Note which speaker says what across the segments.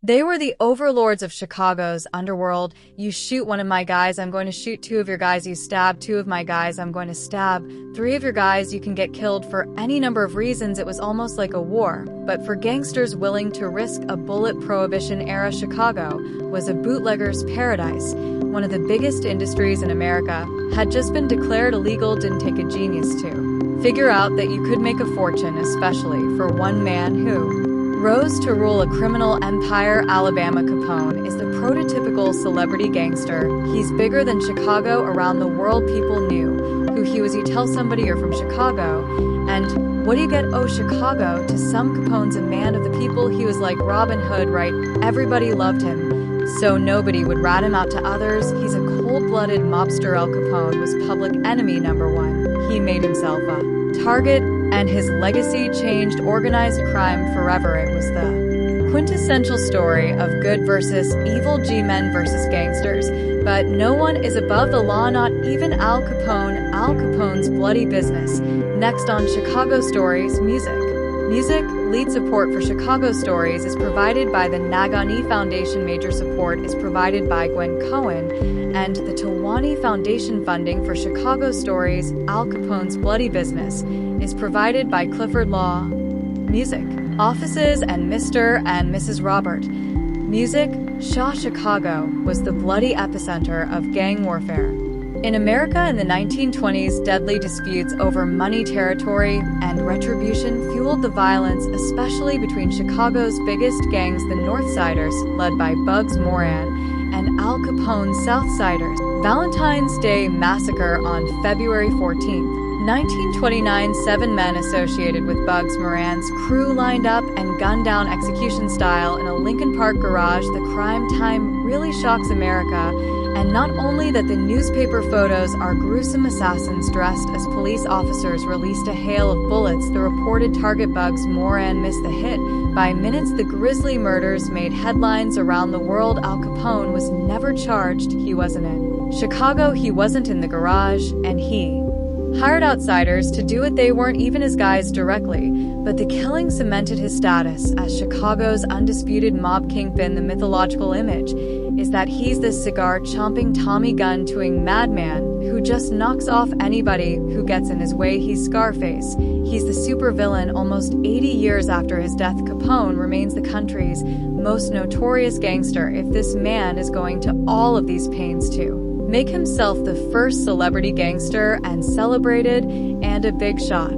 Speaker 1: They were the overlords of Chicago's underworld. You shoot one of my guys, I'm going to shoot two of your guys. You stab two of my guys, I'm going to stab three of your guys. You can get killed for any number of reasons. It was almost like a war. But for gangsters willing to risk a bullet, Prohibition-era Chicago was a bootlegger's paradise. One of the biggest industries in America had just been declared illegal. Didn't take a genius to figure out that you could make a fortune, especially for one man who rose to rule a criminal empire. Alabama Capone is the prototypical celebrity gangster. He's bigger than Chicago. Around the world, people knew who he was. You tell somebody you're from Chicago, and what do you get? Oh, Chicago. To some, Capone's a man of the people. He was like Robin Hood, right? Everybody loved him, so nobody would rat him out to others. He's a cold-blooded mobster. Al Capone was public enemy number one. He made himself a target, and his legacy changed organized crime forever. It was the quintessential story of good versus evil, G-men versus gangsters. But no one is above the law, not even Al Capone. Al Capone's bloody business. Next on Chicago Stories, music. Music lead support for Chicago Stories is provided by the Nagani Foundation. Major support is provided by Gwen Cohen and the Tawani Foundation. Funding for Chicago Stories, Al Capone's bloody business, is provided by Clifford Law. Music, Offices and Mr. and Mrs. Robert. Music, Shaw. Chicago was the bloody epicenter of gang warfare. In America in the 1920s, deadly disputes over money, territory, and retribution fueled the violence, especially between Chicago's biggest gangs, the Northsiders, led by Bugs Moran, and Al Capone's Southsiders. Valentine's Day Massacre on February 14th. 1929, 7 men associated with Bugs Moran's crew lined up and gunned down execution style in a Lincoln Park garage. The crime time really shocks America, and not only that, the newspaper photos are gruesome assassins dressed as police officers released a hail of bullets. The reported target, Bugs Moran, missed the hit by minutes. The grisly murders made headlines around the world. Al Capone was never charged. He wasn't in Chicago, he wasn't in the garage, and he hired outsiders to do it. They weren't even his guys directly, but the killing cemented his status as Chicago's undisputed mob kingpin. The mythological image is that he's the cigar-chomping, Tommy gun-toting madman who just knocks off anybody who gets in his way. He's Scarface. He's the supervillain. Almost 80 years after his death, Capone remains the country's most notorious gangster. If this man is going to all of these pains to make himself the first celebrity gangster and celebrated and a big shot,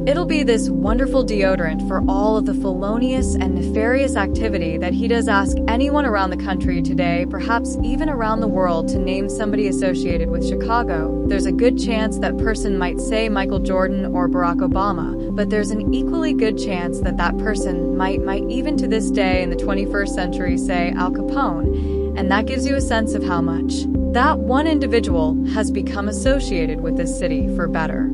Speaker 1: it'll be this wonderful deodorant for all of the felonious and nefarious activity that he does. Ask anyone around the country today, perhaps even around the world, to name somebody associated with Chicago. There's a good chance that person might say Michael Jordan or Barack Obama, but there's an equally good chance that that person might even to this day in the 21st century say Al Capone. And that gives you a sense of how much that one individual has become associated with this city, for better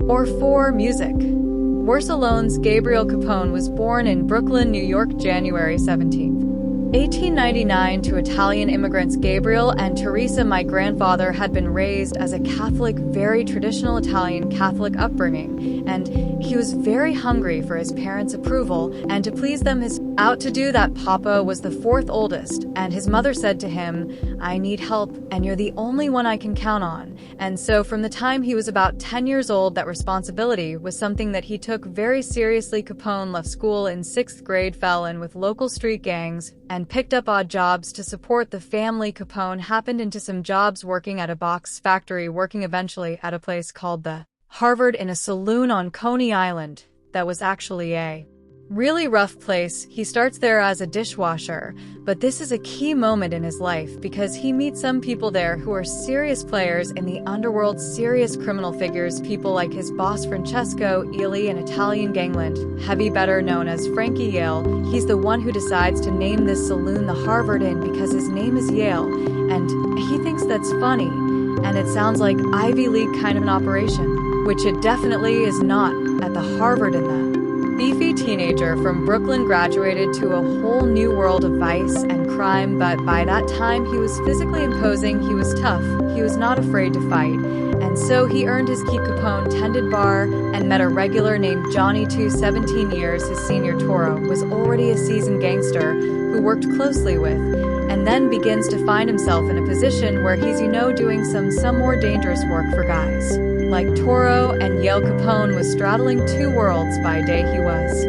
Speaker 1: or for music. Worse alone's Gabriel Capone was born in Brooklyn, New York, January 17, 1899, to Italian immigrants Gabriel and Teresa. My grandfather had been raised as a Catholic, very traditional Italian Catholic upbringing, and he was very hungry for his parents' approval and to please them. His out to do that. Papa was the fourth oldest, and his mother said to him, "I need help, and you're the only one I can count on." And so from the time he was about 10 years old, that responsibility was something that he took very seriously. Capone left school in 6th grade, fell in with local street gangs, and picked up odd jobs to support the family. Capone happened into some jobs working at a box factory, working eventually at a place called the Harvard in a saloon on Coney Island that was actually a really rough place. He starts there as a dishwasher, but this is a key moment in his life because he meets some people there who are serious players in the underworld, serious criminal figures, people like his boss Francesco Ely, an Italian gangland heavy, better known as Frankie Yale. He's the one who decides to name this saloon the Harvard Inn because his name is Yale, and he thinks that's funny, and it sounds like Ivy League kind of an operation, which it definitely is not. At the Harvard Inn, the beefy teenager from Brooklyn graduated to a whole new world of vice and crime, but by that time he was physically imposing, he was tough, he was not afraid to fight, and And so he earned his keep. Capone tended bar and met a regular named Johnny 17 years. His senior Toro was already a seasoned gangster who worked closely with, and then begins to find himself in a position where he's, doing some more dangerous work for guys. Like Toro and Yale, Capone was straddling two worlds. By day he was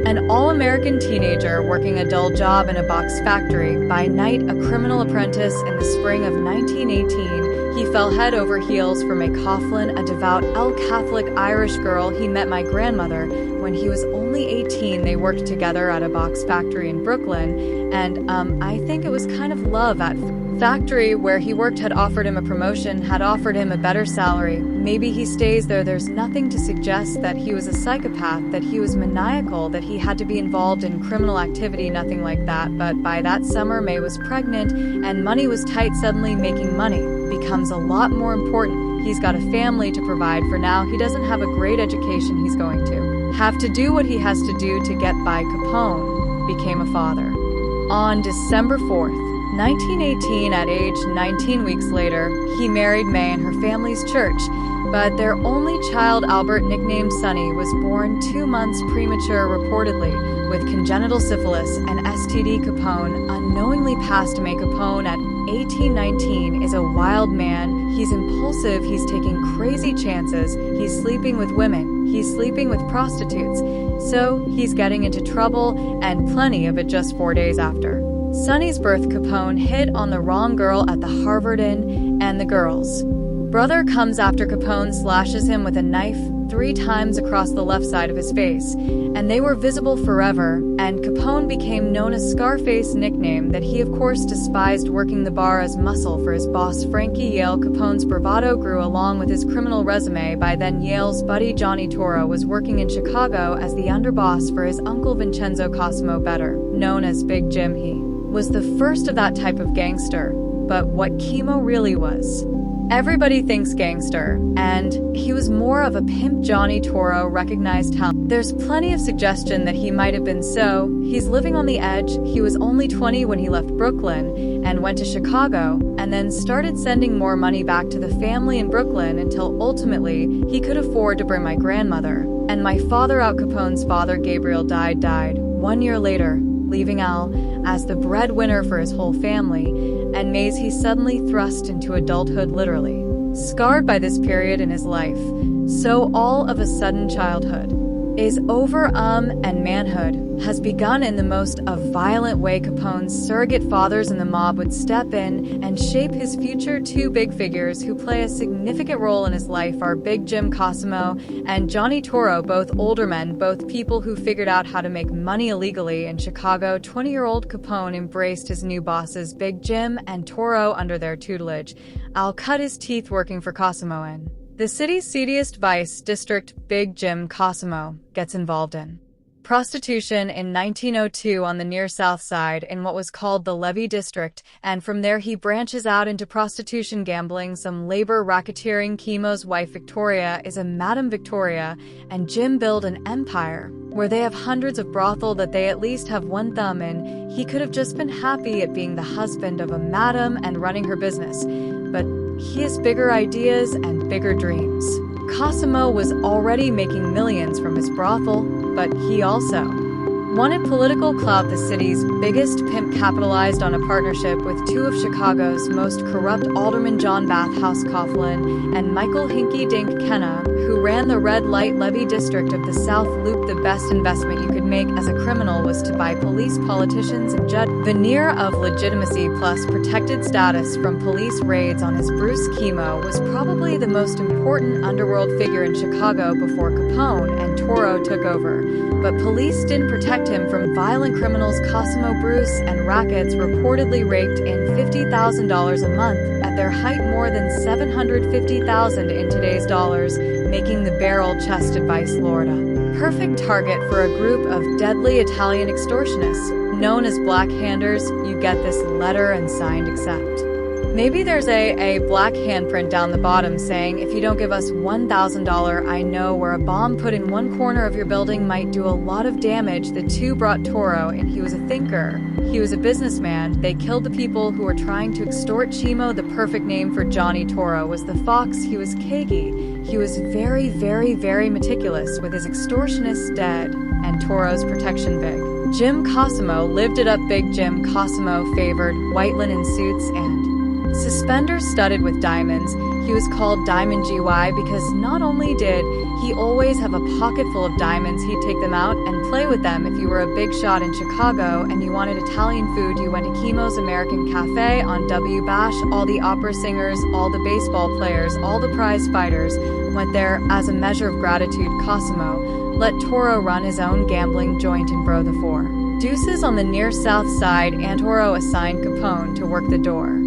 Speaker 1: an all-American teenager working a dull job in a box factory. By night, a criminal apprentice. In the spring of 1918, he fell head over heels for May Coughlin, a devout Catholic Irish girl. He met my grandmother when he was only 18. They worked together at a box factory in Brooklyn, and I think it was kind of love at factory where he worked had offered him a promotion, had offered him a better salary. Maybe he stays there. There's nothing to suggest that he was a psychopath, that he was maniacal, that he had to be involved in criminal activity, nothing like that. But by that summer, May was pregnant and money was tight. Suddenly making money becomes a lot more important. He's got a family to provide for now. He doesn't have a great education. He's going to have to do what he has to do to get by. Capone became a father. On December 4th, 1918, at age 19 weeks later, he married May in her family's church, but their only child, Albert, nicknamed Sonny, was born 2 months premature, reportedly with congenital syphilis and STD. Capone unknowingly passed May. Capone at 18-19 is a wild man. He's impulsive, he's taking crazy chances, he's sleeping with women, he's sleeping with prostitutes, so he's getting into trouble, and plenty of it. Just 4 days after Sonny's birth, Capone hit on the wrong girl at the Harvard Inn, and the girl's brother comes after Capone, slashes him with a knife 3 times across the left side of his face, and they were visible forever, and Capone became known as Scarface, nickname that he of course despised, working the bar as muscle for his boss Frankie Yale. Capone's bravado grew along with his criminal resume. By then, Yale's buddy Johnny Toro was working in Chicago as the underboss for his uncle Vincenzo Cosimo, better known as Big Jim. He was the first of that type of gangster, but what Chemo really was, everybody thinks gangster, and he was more of a pimp. Johnny Toro recognized talent. There's plenty of suggestion that he might have been so. He's living on the edge. He was only 20 when he left Brooklyn and went to Chicago, and then started sending more money back to the family in Brooklyn until ultimately he could afford to bring my grandmother and my father out. Capone's father, Gabriel, died 1 year later, leaving Al as the breadwinner for his whole family, and May's he suddenly thrust into adulthood, literally scarred by this period in his life. So all of a sudden childhood is over, and manhood has begun in the most violent way. Capone's surrogate fathers and the mob would step in and shape his future. 2 big figures who play a significant role in his life are Big Jim Cosimo and Johnny Toro, both older men, both people who figured out how to make money illegally in Chicago. 20-year-old Capone embraced his new bosses, Big Jim and Toro, under their tutelage. Al cut his teeth working for Cosimo in the city's seediest vice district. Big Jim Cosimo gets involved in prostitution in 1902 on the near South Side in what was called the Levee District, and from there he branches out into prostitution, gambling, some labor, racketeering. Chemo's wife Victoria is a Madame Victoria, and Jim build an empire where they have hundreds of brothel that they at least have one thumb in. He could have just been happy at being the husband of a madam and running her business, but he has bigger ideas and bigger dreams. Cosimo was already making millions from his brothel, but he also wanted political clout. The city's biggest pimp capitalized on a partnership with 2 of Chicago's most corrupt aldermen, John Bathhouse Coughlin and Michael Hinky Dink Kenna, who ran the red light levee district of the South Loop. The best investment you could make as a criminal was to buy police, politicians, and judge. Veneer of legitimacy plus protected status from police raids on his Bruce. Chemo was probably the most important underworld figure in Chicago before Capone and Toro took over, but police didn't protect him from violent criminals. Cosimo, Bruce, and rackets reportedly raked in $50,000 a month, at their height more than $750,000 in today's dollars, making the barrel-chested vice lord a perfect target for a group of deadly Italian extortionists known as Black Handers. You get this letter and signed accept. Maybe there's a black handprint down the bottom saying, if you don't give us $1,000, I know where a bomb put in one corner of your building might do a lot of damage. The two brought Toro, and he was a thinker. He was a businessman. They killed the people who were trying to extort Chimo. The perfect name for Johnny Toro was the fox. He was cagey. He was very, very, very meticulous with his extortionists dead and Toro's protection big. Jim Cosimo lived it up. Big Jim Cosimo favored white linen suits and suspenders studded with diamonds. He was called Diamond GY because not only did he always have a pocket full of diamonds, he'd take them out and play with them. If you were a big shot in Chicago and you wanted Italian food, you went to Chimo's American Cafe on W. Bash. All the opera singers, all the baseball players, all the prize fighters went there as a measure of gratitude. Cosimo let Toro run his own gambling joint in Bro the Four Deuces on the near south side, and Toro assigned Capone to work the door.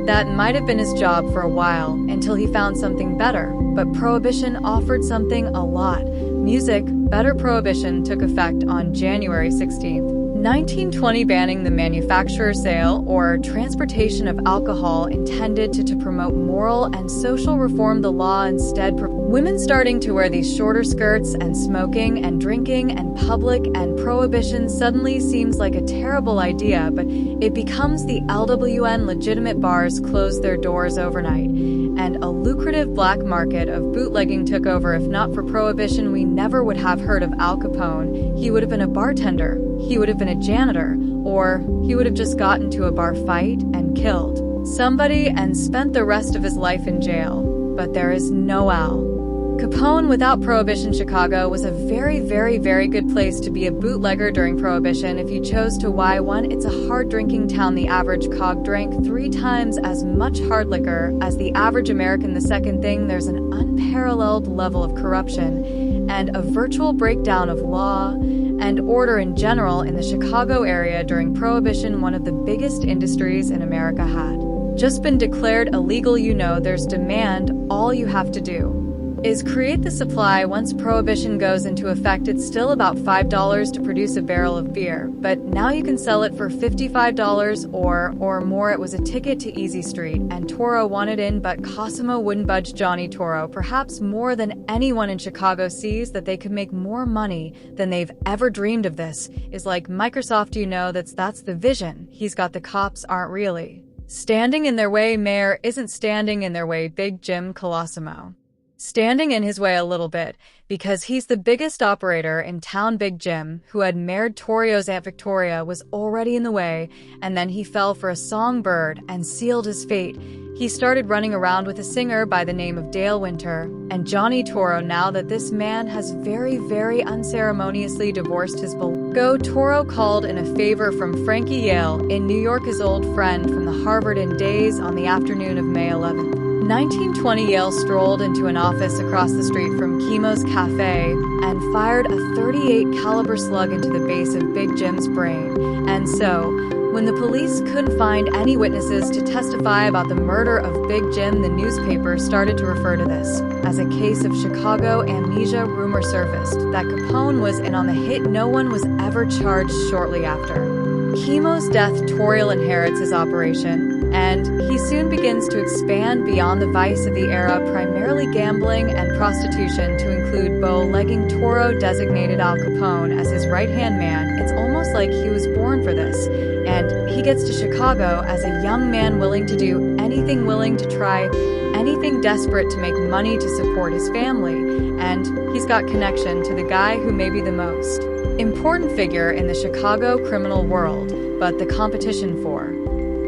Speaker 1: That might have been his job for a while, until he found something better. But Prohibition offered something a lot. Music. Better Prohibition took effect on January 16th, 1920, banning the manufacture, sale, or transportation of alcohol, intended to promote moral and social reform. The law instead women starting to wear these shorter skirts and smoking and drinking and public, and Prohibition suddenly seems like a terrible idea, but it becomes the LWN. Legitimate bars closed their doors overnight, and a lucrative black market of bootlegging took over. If not for Prohibition, we never would have heard of Al Capone. He would have been a bartender, he would have been a janitor, or he would have just gotten to a bar fight and killed somebody and spent the rest of his life in jail. But there is no Al Capone. Without Prohibition, Chicago was a very, very, very good place to be a bootlegger during Prohibition. If you chose to Y1, it's a hard drinking town. The average cog drank 3 times as much hard liquor as the average American. The second thing, there's an unparalleled level of corruption and a virtual breakdown of law and order in general in the Chicago area during Prohibition. One of the biggest industries in America had just been declared illegal. You know, there's demand. All you have to do is create the supply. Once Prohibition goes into effect, it's still about $5 to produce a barrel of beer, but now you can sell it for $55 or more. It was a ticket to Easy Street, and Toro wanted in, but Cosimo wouldn't budge. Johnny Toro, perhaps more than anyone in Chicago, sees that they could make more money than they've ever dreamed of. This is like Microsoft. You know, that's the vision. He's got the cops aren't really standing in their way. Mayor isn't standing in their way. Big Jim Colosimo standing in his way a little bit, because he's the biggest operator in town. Big Jim, who had married Torio's Aunt Victoria, was already in the way, and then he fell for a songbird and sealed his fate. He started running around with a singer by the name of Dale Winter, and Johnny Toro, now that this man has very, very unceremoniously divorced his Toro called in a favor from Frankie Yale in New York, his old friend from the Harvard in days. On the afternoon of May 11th, 1920, Yale strolled into an office across the street from Chimo's Cafe and fired a .38 caliber slug into the base of Big Jim's brain. And so, when the police couldn't find any witnesses to testify about the murder of Big Jim, the newspaper started to refer to this as a case of Chicago amnesia. Rumor surfaced that Capone was in on the hit. No one was ever charged. Shortly after Chimo's death, Toro inherits his operation, and he soon begins to expand beyond the vice of the era, primarily gambling and prostitution, to include bow-legging. Toro designated Al Capone as his right-hand man. It's almost like he was born for this. And he gets to Chicago as a young man, willing to do anything, willing to try anything, desperate to make money to support his family. And he's got connection to the guy who may be the most important figure in the Chicago criminal world. But the competition for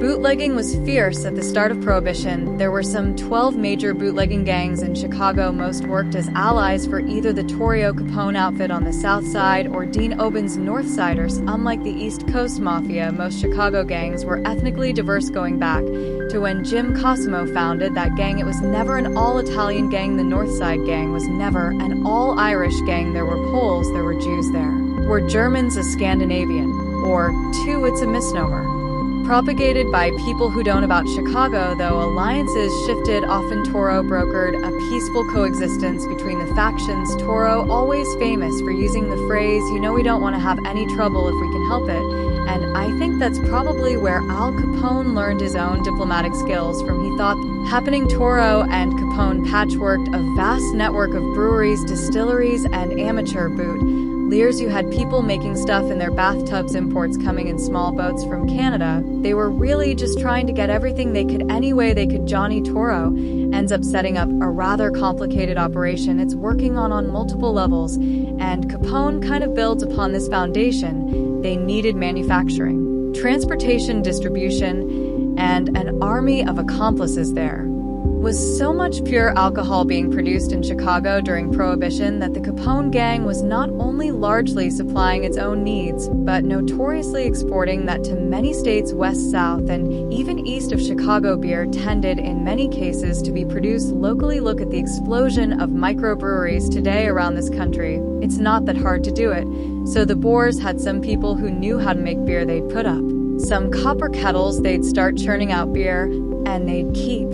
Speaker 1: bootlegging was fierce. At the start of Prohibition, there were some 12 major bootlegging gangs in Chicago. Most worked as allies for either the Torrio Capone outfit on the South Side or Dean Oben's North Siders. Unlike the East Coast Mafia, most Chicago gangs were ethnically diverse. Going back to when Jim Cosimo founded that gang, it was never an all-Italian gang. The North Side gang was never an all-Irish gang. There were Poles, there were Jews, there were Germans, a Scandinavian, or two. It's a misnomer propagated by people who don't about Chicago. Though alliances shifted, often Toro brokered a peaceful coexistence between the factions. Toro, always famous for using the phrase, you know, we don't want to have any trouble if we can help it, and I I think that's probably where Al Capone learned his own diplomatic skills from. He thought happening Toro and Capone patchworked a vast network of breweries, distilleries, and amateur bootleggers. You had people making stuff in their bathtubs, imports coming in small boats from Canada. They were really just trying to get everything they could any way they could. Johnny Toro ends up setting up a rather complicated operation it's working on multiple levels, and Capone kind of builds upon this foundation. They needed manufacturing, transportation, distribution, and an army of accomplices. There was so much pure alcohol being produced in Chicago during Prohibition that the Capone gang was not only largely supplying its own needs, but notoriously exporting that to many states west, south, and even east of Chicago. Beer tended in many cases to be produced locally. Look at the explosion of microbreweries today around this country. It's not that hard to do it. So the Boers had some people who knew how to make beer. They'd put up some copper kettles, they'd start churning out beer, and they'd keep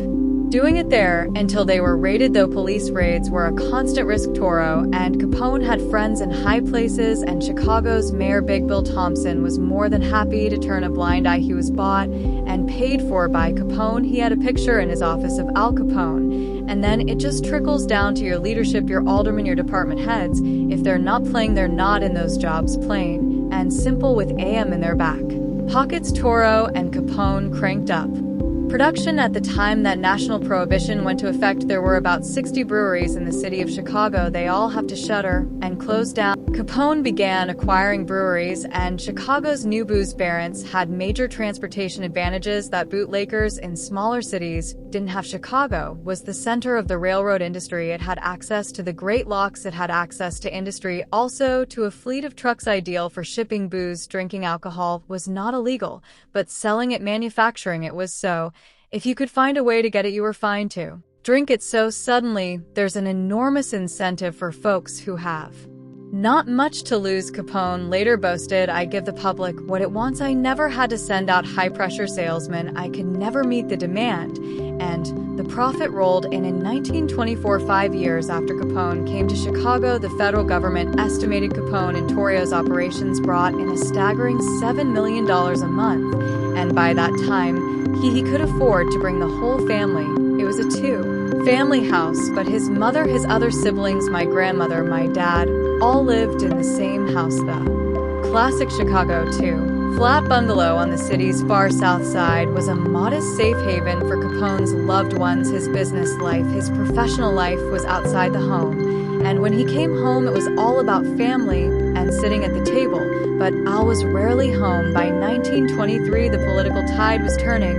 Speaker 1: doing it there until they were raided. Though police raids were a constant risk, Toro and Capone had friends in high places, and Chicago's Mayor Big Bill Thompson was more than happy to turn a blind eye. He was bought and paid for by Capone. He had a picture in his office of Al Capone. And then it just trickles down to your leadership, your aldermen, your department heads. If they're not playing, they're not in those jobs. Plain and simple, with AM in their back pockets. Toro and Capone cranked up production. At the time that national prohibition went into effect, there were about 60 breweries in the city of Chicago. They all have to shutter and close down. Capone began acquiring breweries, and Chicago's new booze barons had major transportation advantages that bootleggers in smaller cities didn't have. Chicago was the center of the railroad industry. It had access to the Great Locks. It had access to industry, also to a fleet of trucks ideal for shipping booze. Drinking alcohol was not illegal, but selling it, manufacturing it was. So if you could find a way to get it, you were fine to drink it. So suddenly, there's an enormous incentive for folks who have not much to lose. Capone later boasted, "I give the public what it wants. I never had to send out high-pressure salesmen. I could never meet the demand." And the profit rolled in 1924, 5 years after Capone came to Chicago. The federal government estimated Capone and Torio's operations brought in a staggering $7 million a month. And by that time, he could afford to bring the whole family. It was a two-family house, but his mother, his other siblings, my grandmother, my dad, all lived in the same house. The classic Chicago two-flat bungalow on the city's far south side was a modest safe haven for Capone's loved ones. His business life, his professional life was outside the home. And when he came home, it was all about family and sitting at the table. But Al was rarely home. By 1923, the political tide was turning,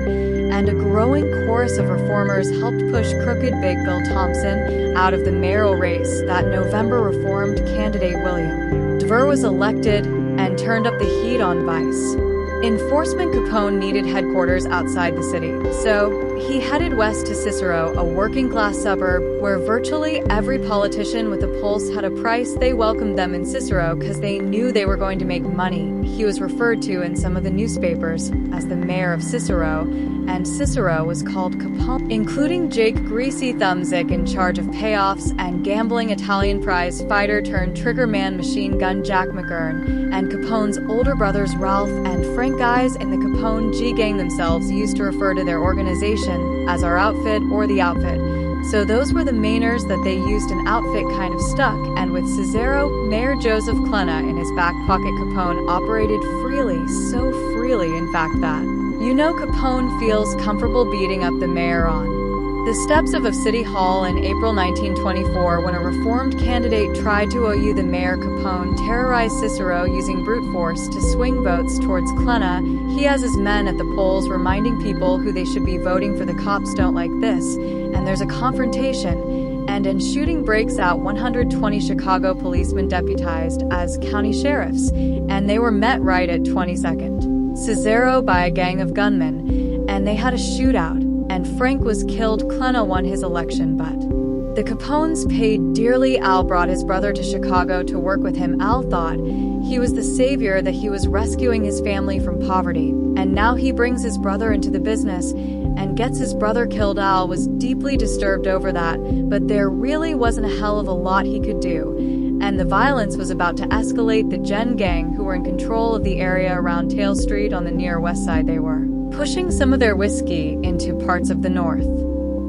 Speaker 1: and a growing chorus of reformers helped push crooked Big Bill Thompson out of the mayoral race. That November, reformed candidate William Dever was elected and turned up the heat on vice enforcement. Capone needed headquarters outside the city, so he headed west to Cicero, a working-class suburb where virtually every politician with a pulse had a price. They welcomed them in Cicero because they knew they were going to make money. He was referred to in some of the newspapers as the mayor of Cicero, and Cicero was called Capone, including Jake Greasy Thumbsick in charge of payoffs and gambling, Italian prize fighter turned trigger man machine gun Jack McGurn, and Capone's older brothers Ralph and Frank. Guys in the Capone G gang themselves used to refer to their organization as our outfit or the outfit. So those were the Mainers that they used. An outfit kind of stuck, and with Cicero, Mayor Joseph Klena in his back pocket, Capone operated freely, so freely in fact that, Capone feels comfortable beating up the mayor on the steps of City Hall in April 1924 when a reformed candidate tried to OU the mayor. Capone terrorized Cicero using brute force to swing votes towards Klena. He has his men at the polls reminding people who they should be voting for. The cops don't like this, and there's a confrontation, and shooting breaks out. 120 Chicago policemen deputized as county sheriffs, and they were met right at 22nd Cicero by a gang of gunmen, and they had a shootout. And Frank was killed. Klena won his election, but the Capones paid dearly. Al brought his brother to Chicago to work with him. Al thought he was the savior, that he was rescuing his family from poverty. And now he brings his brother into the business and gets his brother killed. Al was deeply disturbed over that, but there really wasn't a hell of a lot he could do. and the violence was about to escalate. The Gen gang, who were in control of the area around Tail Street on the near west side, they were pushing some of their whiskey into parts of the north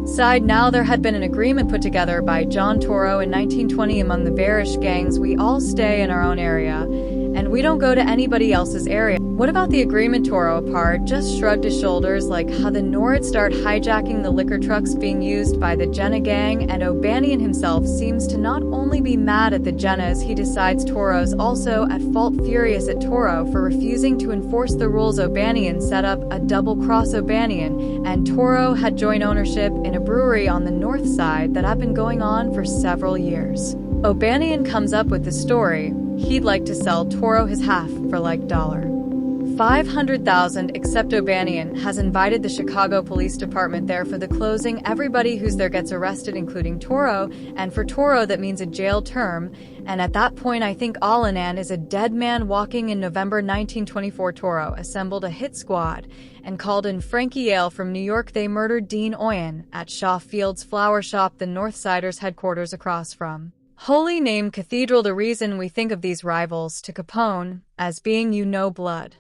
Speaker 1: side. Now there had been an agreement put together by John Toro in 1920 among the bearish gangs. We all stay in our own area, and we don't go to anybody else's area. What about the agreement? Toro apart just shrugged his shoulders, like how the Nord start hijacking the liquor trucks being used by the Jenna gang, and O'Banion himself seems to not only be mad at the Jennas, he decides Toro's also at fault, furious at Toro for refusing to enforce the rules. O'Banion set up a double-cross. O'Banion and Toro had joint ownership in a brewery on the north side that had been going on for several years. O'Banion comes up with the story he'd like to sell Toro his half for like $500,000, except O'Banion has invited the Chicago Police Department there for the closing. Everybody who's there gets arrested, including Toro, and for Toro that means a jail term. And at that point, I think Allanan is a dead man walking. In November 1924, Toro assembled a hit squad and called in Frankie Yale from New York. They murdered Dean Oyen at Shaw Field's flower shop, the Northsiders' headquarters across from Holy Name Cathedral. The reason we think of these rivals to Capone as being blood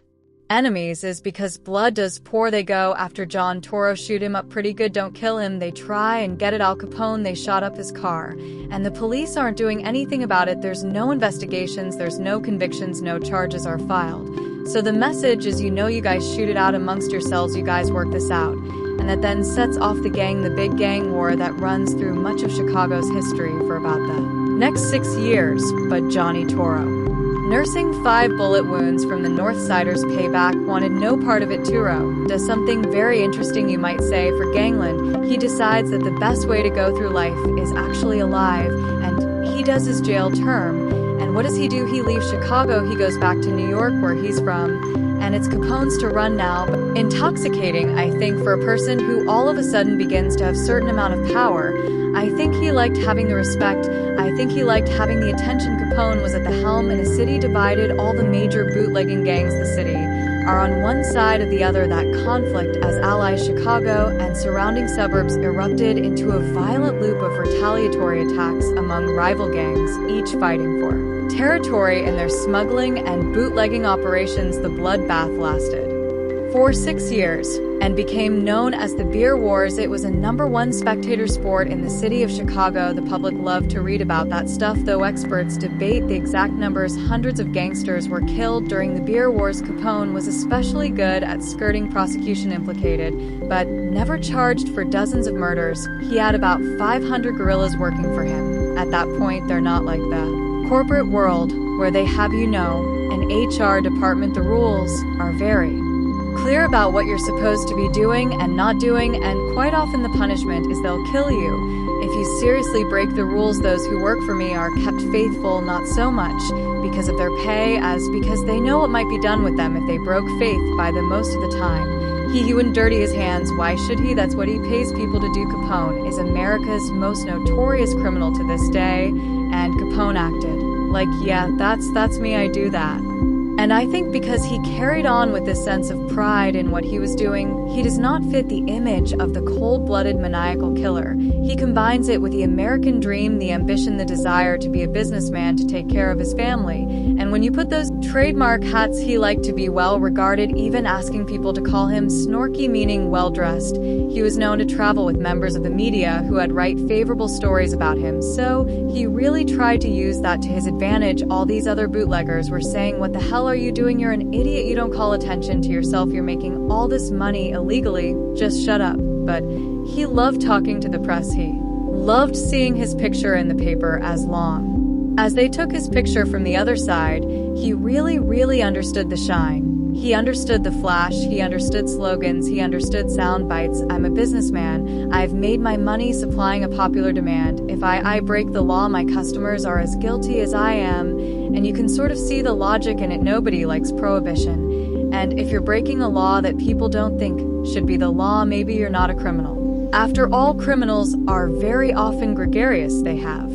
Speaker 1: enemies is because blood does pour. They go after John Toro, shoot him up pretty good, don't kill him. They try and get at Al Capone. They shot up his car, and the police aren't doing anything about it. There's no investigations, there's no convictions, no charges are filed. So the message is, you guys shoot it out amongst yourselves, you guys work this out. And that then sets off the big gang war that runs through much of Chicago's history for about the next 6 years. But Johnny Toro, nursing 5 bullet wounds from the Northsiders' payback, wanted no part of it. Toro does something very interesting, you might say, for Gangland. He decides that the best way to go through life is actually alive, and he does his jail term. And what does he do? He leaves Chicago, he goes back to New York, where he's from, and it's Capone's to run now. But intoxicating, I think, for a person who all of a sudden begins to have a certain amount of power. I think he liked having the respect. I think he liked having the attention. Capone was at the helm in a city divided. All the major bootlegging gangs the city are on one side of the other. That conflict as allies, Chicago and surrounding suburbs, erupted into a violent loop of retaliatory attacks among rival gangs, each fighting for territory in their smuggling and bootlegging operations. The bloodbath lasted for 6 years and became known as the Beer Wars. It was a #1 spectator sport in the city of Chicago. The public loved to read about that stuff, though experts debate the exact numbers. Hundreds of gangsters were killed during the Beer Wars. Capone was especially good at skirting prosecution implicated, but never charged for dozens of murders. He had about 500 guerrillas working for him. At that point, they're not like the corporate world where they have an HR department. The rules are very clear about what you're supposed to be doing and not doing, and quite often the punishment is they'll kill you if you seriously break the rules. Those who work for me are kept faithful, not so much because of their pay as because they know what might be done with them if they broke faith by them most of the time. He wouldn't dirty his hands. Why should he? That's what he pays people to do. Capone is America's most notorious criminal to this day, and Capone acted like, yeah, that's me, I do that. And I think because he carried on with this sense of pride in what he was doing, he does not fit the image of the cold-blooded maniacal killer. He combines it with the American dream, the ambition, the desire to be a businessman, to take care of his family. And when you put those trademark hats, he liked to be well-regarded, even asking people to call him snorky, meaning well-dressed. He was known to travel with members of the media who had write favorable stories about him, so he really tried to use that to his advantage. All these other bootleggers were saying, what the hell are you doing? You're an idiot. You don't call attention to yourself. You're making all this money illegally. Just shut up. But he loved talking to the press. He loved seeing his picture in the paper. As long as they took his picture from the other side, he really understood the shine. He understood the flash, he understood slogans, he understood sound bites. I'm a businessman. I've made my money supplying a popular demand. If I break the law, my customers are as guilty as I am. And you can sort of see the logic in it. Nobody likes prohibition. And if you're breaking a law that people don't think should be the law, maybe you're not a criminal. After all, criminals are very often gregarious. They have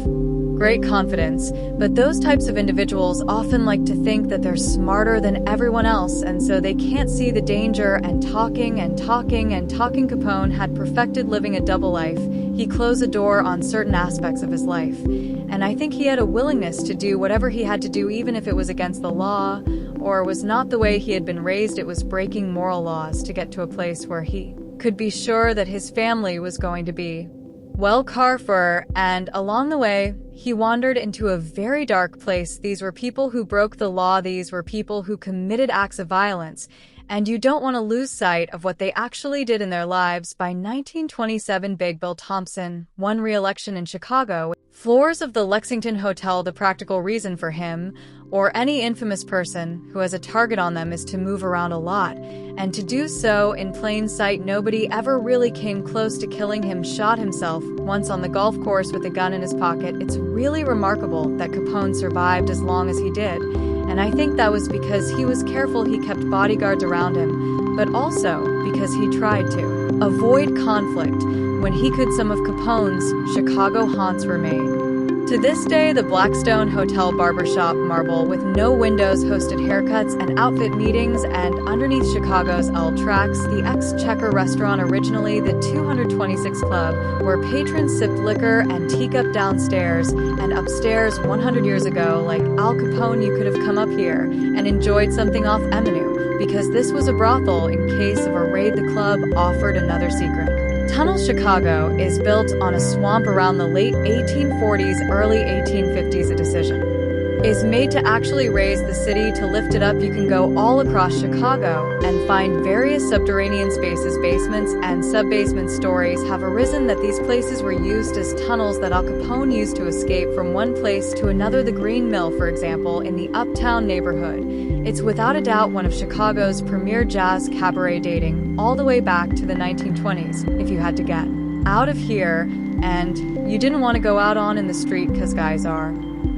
Speaker 1: great confidence, but those types of individuals often like to think that they're smarter than everyone else, and so they can't see the danger, and talking. Capone had perfected living a double life. He closed the door on certain aspects of his life, and I think he had a willingness to do whatever he had to do even if it was against the law, or was not the way he had been raised. It was breaking moral laws to get to a place where he could be sure that his family was going to be well cared for, and along the way, he wandered into a very dark place. These were people who broke the law, these were people who committed acts of violence, and you don't want to lose sight of what they actually did in their lives. By 1927, Big Bill Thompson won re-election in Chicago. Floors of the Lexington Hotel, the practical reason for him, or any infamous person who has a target on them, is to move around a lot, and to do so in plain sight. Nobody ever really came close to killing him. Shot himself once on the golf course with a gun in his pocket. It's really remarkable that Capone survived as long as he did, and I think that was because he was careful. He kept bodyguards around him, but also because he tried to avoid conflict when he could. Some of Capone's Chicago haunts remain. To this day, the Blackstone Hotel barbershop marble with no windows hosted haircuts and outfit meetings, and underneath Chicago's L Tracks, the Exchequer restaurant, originally the 226 Club, where patrons sipped liquor and teacup downstairs, and upstairs 100 years ago, like Al Capone, you could have come up here and enjoyed something off Eminu, because this was a brothel in case of a raid. The club offered another secret. Tunnel Chicago is built on a swamp around the late 1840s, early 1850s. A decision is made to actually raise the city, to lift it up. You can go all across Chicago and find various subterranean spaces, basements and sub-basement. Stories have arisen that these places were used as tunnels that Al Capone used to escape from one place to another. The Green Mill, for example, in the Uptown neighborhood. It's without a doubt one of Chicago's premier jazz cabaret, dating all the way back to the 1920s. If you had to get out of here and you didn't want to go out on in the street because guys are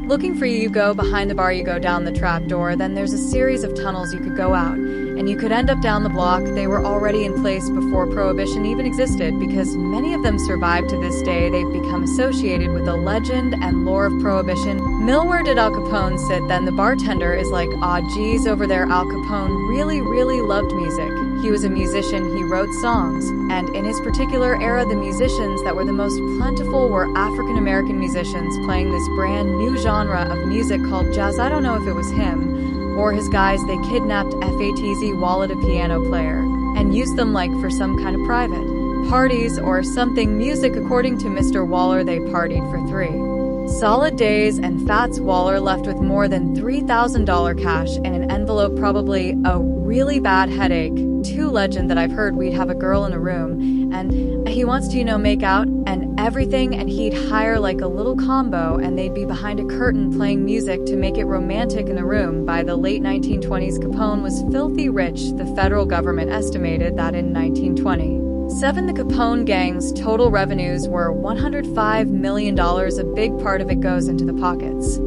Speaker 1: looking for you, you go behind the bar, you go down the trap door, then there's a series of tunnels you could go out, and you could end up down the block. They were already in place before Prohibition even existed, because many of them survive to this day. They've become associated with the legend and lore of Prohibition. Mill, where did Al Capone sit? Then the bartender is like, aw geez, over there. Al Capone really loved music. He was a musician, he wrote songs, and in his particular era, the musicians that were the most plentiful were African-American musicians playing this brand new genre of music called jazz. I don't know if it was him or his guys. They kidnapped Fatz Wallet, a piano player, and used them like for some kind of private parties or something. Music, according to Mr. Waller, they partied for 3 solid days, and Fats Waller left with more than $3,000 cash in an envelope, probably a really bad headache. Too legend that I've heard we'd have a girl in a room, and he wants to, make out and everything, and he'd hire like a little combo, and they'd be behind a curtain playing music to make it romantic in the room. By the late 1920s, Capone was filthy rich. The federal government estimated that in 1927, the Capone gang's total revenues were $105 million. A big part of it goes into the pockets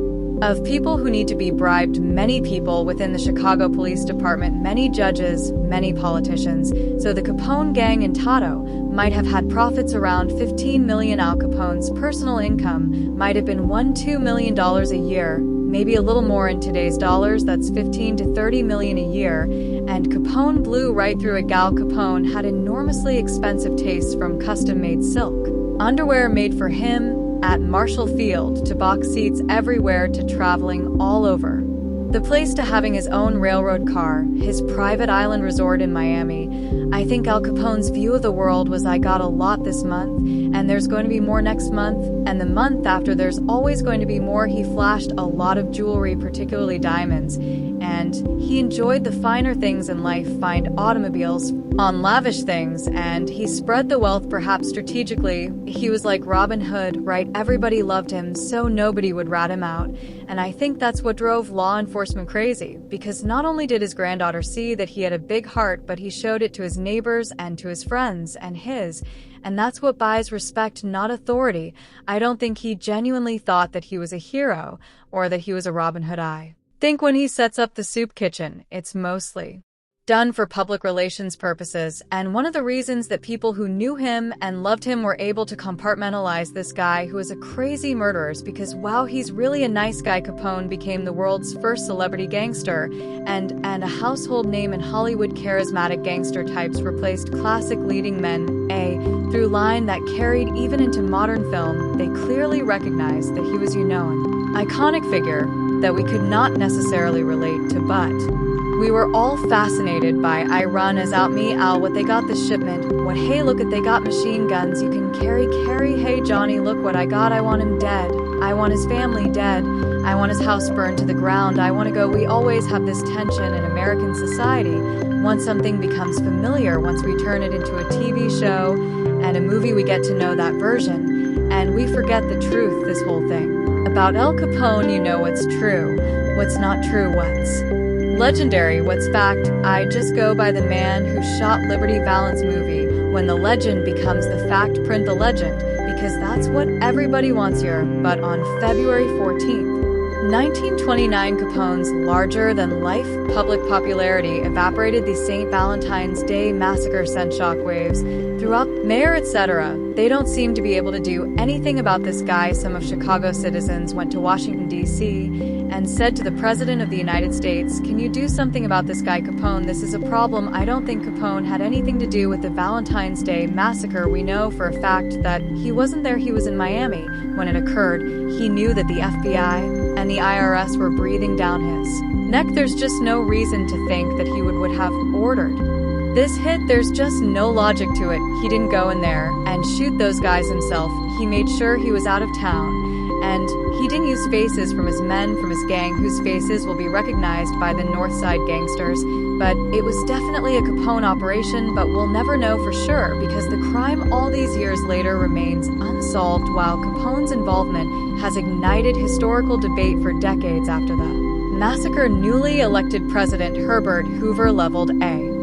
Speaker 1: of people who need to be bribed. Many people within the Chicago Police Department, many judges, many politicians. So the Capone gang in toto might have had profits around $15 million. Al Capone's personal income might have been $1-2 million a year, maybe a little more in today's dollars. That's $15 to $30 million a year. And Capone blew right through it. Al Capone had enormously expensive tastes, from custom-made silk underwear made for him at Marshall Field, to box seats everywhere, to traveling all over the place, to having his own railroad car, his private island resort in Miami. I think Al Capone's view of the world was, I got a lot this month, and there's going to be more next month, and the month after there's always going to be more. He flashed a lot of jewelry, particularly diamonds, and he enjoyed the finer things in life, find automobiles on lavish things, and he spread the wealth perhaps strategically. He was like Robin Hood, right? Everybody loved him, so nobody would rat him out. And I think that's what drove law enforcement crazy, because not only did his granddaughter see that he had a big heart, but he showed it to his neighbors and to his friends and that's what buys respect, not authority. I don't think he genuinely thought that he was a hero or that he was a Robin Hood. I think when he sets up the soup kitchen, it's mostly done for public relations purposes, and one of the reasons that people who knew him and loved him were able to compartmentalize this guy who is a crazy murderer is because, wow, he's really a nice guy. Capone became the world's first celebrity gangster and a household name in Hollywood. Charismatic gangster types replaced classic leading men. A Through line that carried even into modern film, they clearly recognized that he was an iconic figure that we could not necessarily relate to, but we were all fascinated by I run as out me Al what they got the shipment, what hey look at they got machine guns you can carry hey Johnny look what I got I want him dead, I want his family dead, I want his house burned to the ground, I want to go. We always have this tension in American society. Once something becomes familiar, once we turn it into a TV show and a movie, we get to know that version, and we forget the truth, this whole thing. About Al Capone, you know what's true, what's not true, what's legendary, what's fact. I just go by the man who shot Liberty Valance movie. When the legend becomes the fact, print the legend, because that's what everybody wants here. But on February 14th, 1929, Capone's larger-than-life public popularity evaporated. The St. Valentine's Day massacre sent shockwaves throughout mayor, etc. They don't seem to be able to do anything about this guy. Some of Chicago's citizens went to Washington, D.C. and said to the President of the United States, "Can you do something about this guy Capone? This is a problem." I don't think Capone had anything to do with the Valentine's Day massacre. We know for a fact that he wasn't there. He was in Miami when it occurred. He knew that the FBI and the IRS were breathing down his neck. There's just no reason to think that he would have ordered this hit. There's just no logic to it. He didn't go in there and shoot those guys himself. He made sure he was out of town, and he didn't use faces from his men, from his gang, whose faces will be recognized by the North Side gangsters. But it was definitely a Capone operation, but we'll never know for sure because the crime all these years later remains unsolved, while Capone's involvement has ignited historical debate for decades after the massacre. Newly elected President Herbert Hoover leveled a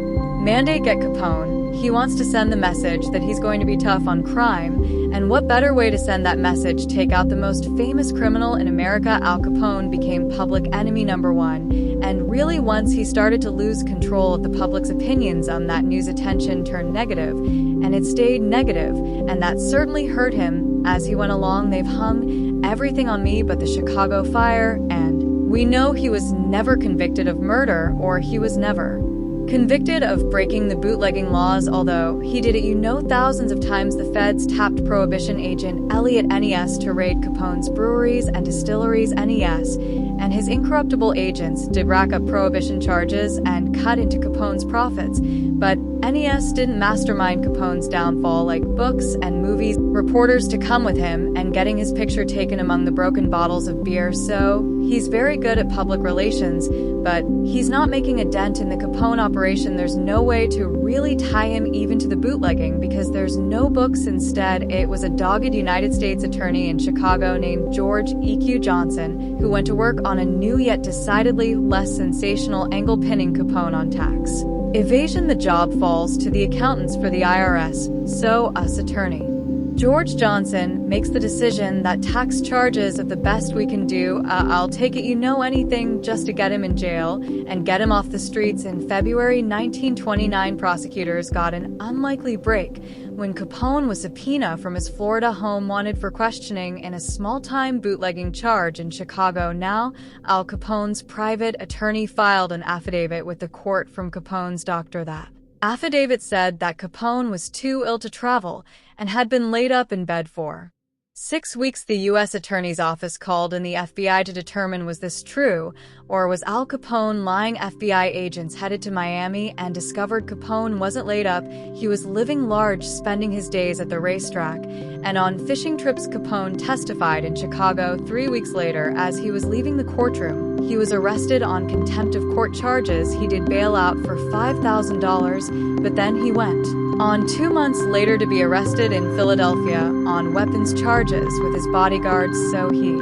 Speaker 1: mandate at Capone. He wants to send the message that he's going to be tough on crime, and what better way to send that message? Take out the most famous criminal in America. Al Capone became public enemy #1, and really once he started to lose control of the public's opinions on that, news attention turned negative, and it stayed negative, and that certainly hurt him as he went along. They've hung everything on me but the Chicago fire, and we know he was never convicted of murder, or he was never convicted of breaking the bootlegging laws, although he did it. Thousands of times the feds tapped Prohibition agent Elliot Ness to raid Capone's breweries and distilleries. Ness and his incorruptible agents did rack up Prohibition charges and cut into Capone's profits, but Ness didn't mastermind Capone's downfall like books and movies, reporters to come with him, and getting his picture taken among the broken bottles of beer. So he's very good at public relations, but he's not making a dent in the Capone operation. There's no way to really tie him even to the bootlegging because there's no books. Instead, it was a dogged United States attorney in Chicago named George E.Q. Johnson who went to work on a new yet decidedly less sensational angle, pinning Capone on tax evasion. The job falls to the accountants for the IRS, so us attorney George Johnson makes the decision that tax charges are the best we can do. I'll take it, anything just to get him in jail and get him off the streets. In February 1929, prosecutors got an unlikely break when Capone was subpoenaed from his Florida home, wanted for questioning in a small-time bootlegging charge in Chicago. Now, Al Capone's private attorney filed an affidavit with the court from Capone's doctor. That affidavit said that Capone was too ill to travel and had been laid up in bed for 6 weeks. The U.S. Attorney's Office called in the FBI to determine, was this true, or was Al Capone lying? FBI agents headed to Miami and discovered Capone wasn't laid up. He was living large, spending his days at the racetrack and on fishing trips. Capone testified in Chicago 3 weeks later. As he was leaving the courtroom, he was arrested on contempt of court charges. He did bail out for $5,000, but then he went on 2 months later to be arrested in Philadelphia on weapons charges with his bodyguards. So he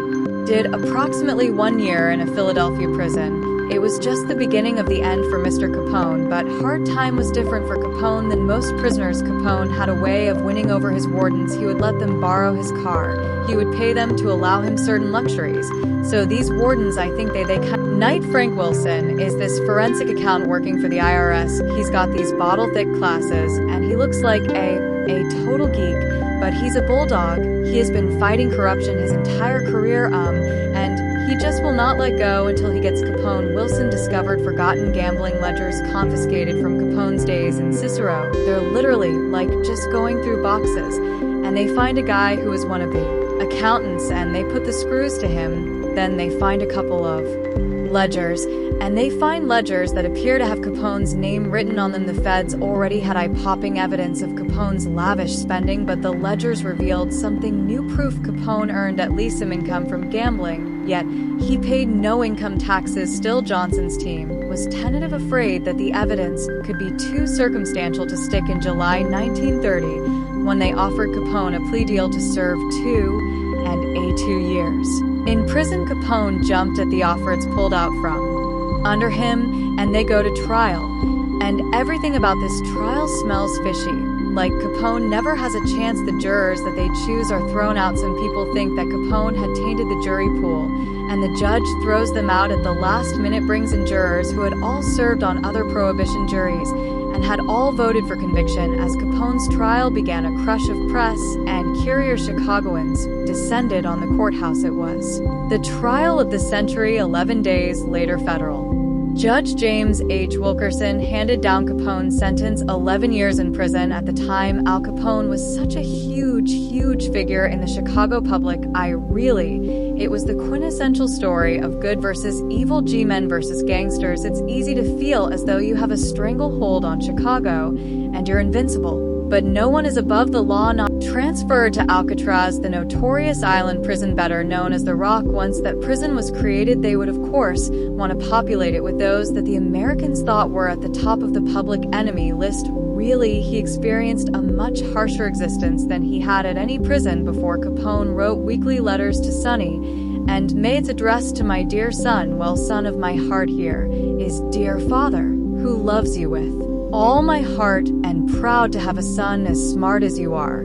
Speaker 1: did approximately 1 year in a Philadelphia prison. It was just the beginning of the end for Mr. Capone, but hard time was different for Capone than most prisoners. Capone had a way of winning over his wardens. He would let them borrow his car. He would pay them to allow him certain luxuries. So these wardens, I think they Knight Frank Wilson is this forensic accountant working for the IRS. He's got these bottle-thick glasses, and he looks like a total geek, but he's a bulldog. He has been fighting corruption his entire career, and he just will not let go until he gets Capone. Wilson discovered forgotten gambling ledgers confiscated from Capone's days in Cicero. They're literally like just going through boxes, and they find a guy who is one of the accountants, and they put the screws to him. Then they find a couple of ledgers, and they find ledgers that appear to have Capone's name written on them. The feds already had eye-popping evidence of Capone's lavish spending, but the ledgers revealed something new: proof Capone earned at least some income from gambling, yet he paid no income taxes. Still, Johnson's team was tentative, afraid that the evidence could be too circumstantial to stick. In July 1930, when they offered Capone a plea deal to serve 2 years in prison, Capone jumped at the offer. It's pulled out from under him, and they go to trial. And everything about this trial smells fishy. Like Capone never has a chance. The jurors that they choose are thrown out. Some people think that Capone had tainted the jury pool, and the judge throws them out at the last minute, brings in jurors who had all served on other prohibition juries and had all voted for conviction. As Capone's trial began, a crush of press and curious Chicagoans descended on the courthouse. It was the trial of the century. 11 days later, federal Judge James H. Wilkerson handed down Capone's sentence: 11 years in prison. At the time, Al Capone was such a huge figure in the Chicago public. It was the quintessential story of good versus evil, G-men versus gangsters. It's easy to feel as though you have a stranglehold on Chicago and you're invincible. But no one is above the law. Not transferred to Alcatraz, the notorious island prison, better known as the Rock. Once that prison was created, they would of course want to populate it with those that the Americans thought were at the top of the public enemy list. Really, he experienced a much harsher existence than he had at any prison before. Capone wrote weekly letters to Sonny and maids addressed to my dear son. Well, son of my heart, here is dear father, who loves you with all my heart, and proud to have a son as smart as you are.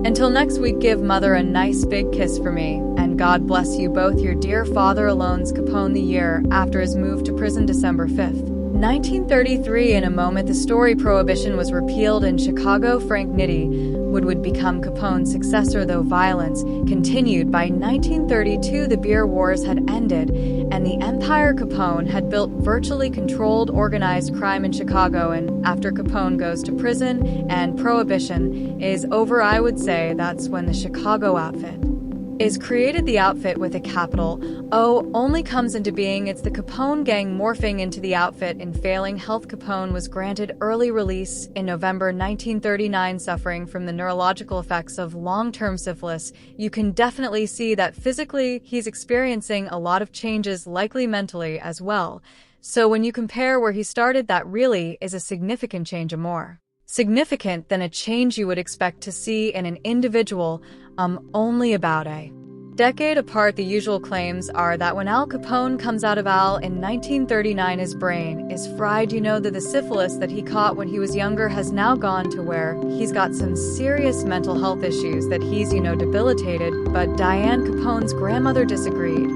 Speaker 1: Until next week, give mother a nice big kiss for me, and God bless you both. Your dear father. Alone's Capone. The year after his move to prison, December 5th, 1933. In a moment, the story prohibition was repealed in Chicago. Frank Nitti would become Capone's successor, though violence continued. By 1932, the beer wars had ended, and the empire Capone had built virtually controlled organized crime in Chicago. And after Capone goes to prison and prohibition is over, I would say that's when the Chicago outfit is created. The outfit with a capital O only comes into being. It's the Capone gang morphing into the outfit. In failing health, Capone was granted early release in November 1939, suffering from the neurological effects of long-term syphilis. You can definitely see that physically he's experiencing a lot of changes, likely mentally as well. So when you compare where he started, that really is a significant change, a more significant than a change you would expect to see in an individual only about a decade apart. The usual claims are that when Al Capone comes out of Al in 1939, his brain is fried. You know that the syphilis that he caught when he was younger has now gone to where he's got some serious mental health issues, that he's, debilitated. But Diane Capone's grandmother disagreed.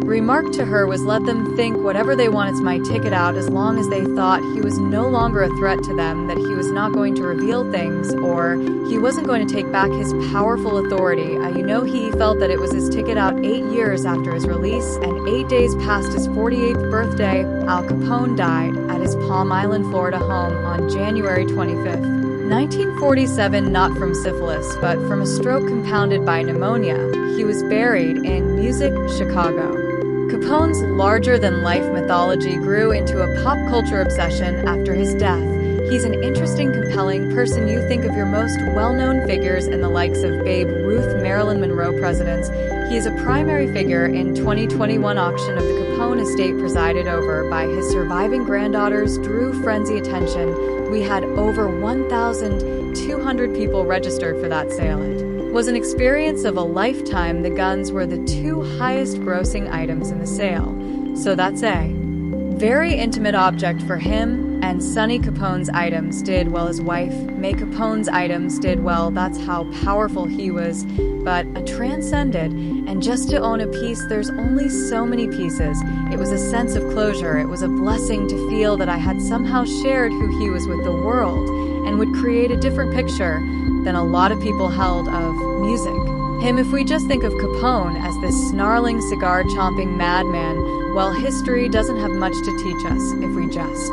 Speaker 1: Remark to her was, let them think whatever they want, it's my ticket out, as long as they thought he was no longer a threat to them, that he was not going to reveal things, or he wasn't going to take back his powerful authority. He felt that it was his ticket out. 8 years after his release and 8 days past his 48th birthday, Al Capone died at his Palm Island, Florida home on January 25th, 1947, not from syphilis, but from a stroke compounded by pneumonia. He was buried in Music, Chicago. Capone's larger-than-life mythology grew into a pop culture obsession after his death. He's an interesting, compelling person. You think of your most well-known figures in the likes of Babe Ruth, Marilyn Monroe, presidents. He is a primary figure in 2021 auction of the Capone estate, presided over by his surviving granddaughters, drew frenzy attention. We had over 1,200 people registered for that sale. It was an experience of a lifetime. The guns were the 2 highest grossing items in the sale. So that's a very intimate object for him. And Sonny Capone's items did well. His wife, May Capone's items did well. That's how powerful he was. But a transcended, and just to own a piece, there's only so many pieces. It was a sense of closure. It was a blessing to feel that I had somehow shared who he was with the world, and would create a different picture than a lot of people held of music. Him if we just think of Capone as this snarling, cigar-chomping madman, well, history doesn't have much to teach us if we just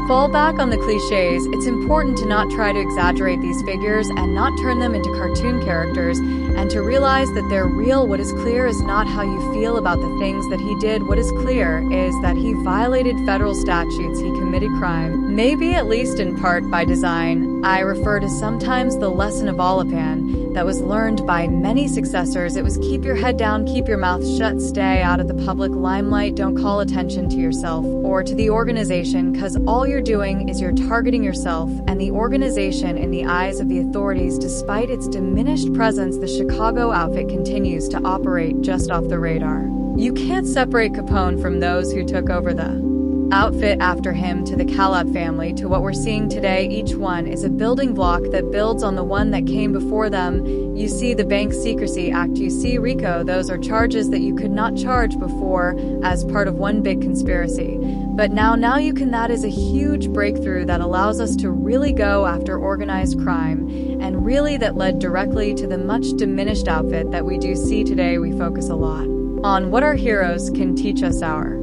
Speaker 1: fall back on the cliches. It's important to not try to exaggerate these figures and not turn them into cartoon characters, and to realize that they're real. What is clear is not how you feel about the things that he did. What is clear is that he violated federal statutes, he committed crime, maybe at least in part by design. I refer to sometimes the lesson of Olapan that was learned by many successors. It was keep your head down, keep your mouth shut, stay out of the public limelight, don't call attention to yourself or to the organization, because all you're doing is you're targeting yourself and the organization in the eyes of the authorities. Despite its diminished presence, the Chicago outfit continues to operate just off the radar. You can't separate Capone from those who took over the outfit after him, to the Calab family, to what we're seeing today. Each one is a building block that builds on the one that came before them. You see the Bank Secrecy Act, you see RICO. Those are charges that you could not charge before as part of one big conspiracy. But now you can. That is a huge breakthrough that allows us to really go after organized crime, and really that led directly to the much diminished outfit that we do see today. We focus a lot on what our heroes can teach us, our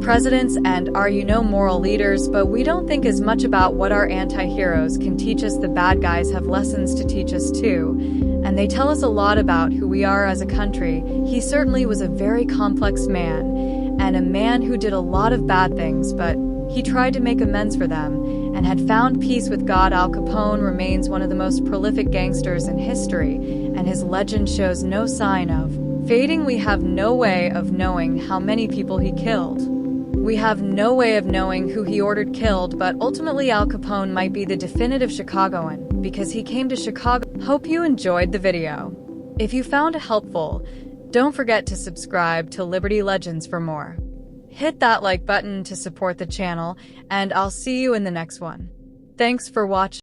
Speaker 1: presidents and our moral leaders, but we don't think as much about what our anti-heroes can teach us. The bad guys have lessons to teach us too, and they tell us a lot about who we are as a country. He certainly was a very complex man, and a man who did a lot of bad things, but he tried to make amends for them and had found peace with God. Al Capone remains one of the most prolific gangsters in history, and his legend shows no sign of fading. We have no way of knowing how many people he killed. We have no way of knowing who he ordered killed, but ultimately Al Capone might be the definitive Chicagoan because he came to Chicago. Hope you enjoyed the video. If you found it helpful, don't forget to subscribe to Liberty Legends for more. Hit that like button to support the channel, and I'll see you in the next one. Thanks for watching.